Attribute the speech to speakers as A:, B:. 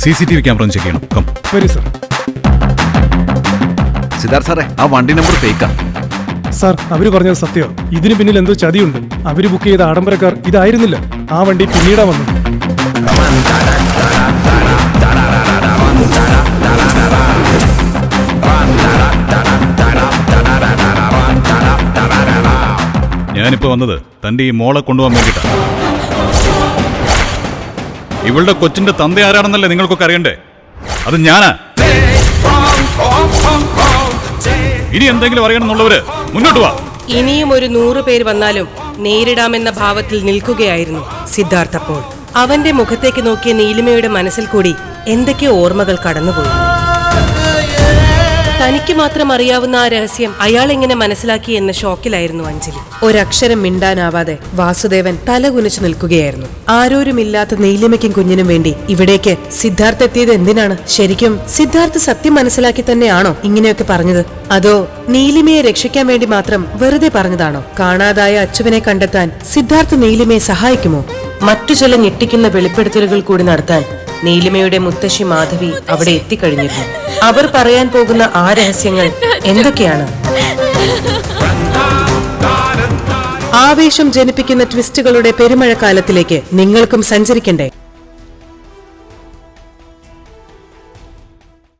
A: CCTV camera ഒന്ന് check ചെയ്യണം. Come.
B: വരൂ സർ.
C: സിദ്ധാർത്ഥ് സാറേ, ആ വണ്ടി നമ്പർ ഫേക്കാ.
B: സാർ, അവര് പറഞ്ഞത് സത്യം. ഇതിന് പിന്നിൽ എന്തോ ചതിയുണ്ട്. അവര് ബുക്ക് ചെയ്ത ആഡംബരക്കാർ ഇതായിരുന്നില്ല. ആ വണ്ടി പിന്നീടാ വന്നത്.
A: ഞാനിപ്പോ വന്നത് തന്റെ ഈ മോളെ കൊണ്ടുപോകാൻ വേണ്ടിയിട്ടാണ്. ഇവളുടെ കൊച്ചിന്റെ തന്ത ആരാണെന്നല്ലേ നിങ്ങൾക്കൊക്കെ അറിയണ്ടേ? അത് ഞാനാ. ഇനി എന്തെങ്കിലും അറിയണമെന്നുള്ളവര് മുന്നോട്ട് വാ.
D: ഇനിയും ഒരു 100 പേര് വന്നാലും നേരിടാമെന്ന ഭാവത്തിൽ നിൽക്കുകയായിരുന്നു സിദ്ധാർത്ഥ്. അപ്പോൾ അവന്റെ മുഖത്തേക്ക് നോക്കിയ നീലിമയുടെ മനസ്സിൽ കൂടി എന്തൊക്കെയോ ഓർമ്മകൾ കടന്നുപോയി. തനിക്ക് മാത്രം അറിയാവുന്ന ആ രഹസ്യം അയാൾ എങ്ങനെ മനസ്സിലാക്കി എന്ന ഷോക്കിലായിരുന്നു അഞ്ജലി. ഒരക്ഷരം മിണ്ടാനാവാതെ വാസുദേവൻ തലകുനിച്ചു നിൽക്കുകയായിരുന്നു. ആരോരുമില്ലാത്ത നീലിമയ്ക്കും കുഞ്ഞിനും വേണ്ടി ഇവിടേക്ക് സിദ്ധാർത്ഥ് എത്തിയത് എന്തിനാണ്? ശരിക്കും സിദ്ധാർത്ഥ് സത്യം മനസ്സിലാക്കി തന്നെയാണോ ഇങ്ങനെയൊക്കെ പറഞ്ഞത്? അതോ നീലിമയെ രക്ഷിക്കാൻ വേണ്ടി മാത്രം വെറുതെ പറഞ്ഞതാണോ? കാണാതായ അച്ചുവിനെ കണ്ടെത്താൻ സിദ്ധാർത്ഥ് നീലിമയെ സഹായിക്കുമോ? മറ്റു ചില ഞെട്ടിക്കുന്ന വെളിപ്പെടുത്തലുകൾ കൂടി നടത്താൻ നീലിമയുടെ മുത്തശ്ശി മാധവി അവിടെ എത്തിക്കഴിഞ്ഞിരുന്നു. അവർ പറയാൻ പോകുന്ന ആ രഹസ്യങ്ങൾ എന്തൊക്കെയാണ്? ആവേശം ജനിപ്പിക്കുന്ന ട്വിസ്റ്റുകളുടെ പെരുമഴക്കാലത്തിലേക്ക് നിങ്ങൾക്കും സഞ്ചരിക്കണ്ടേ?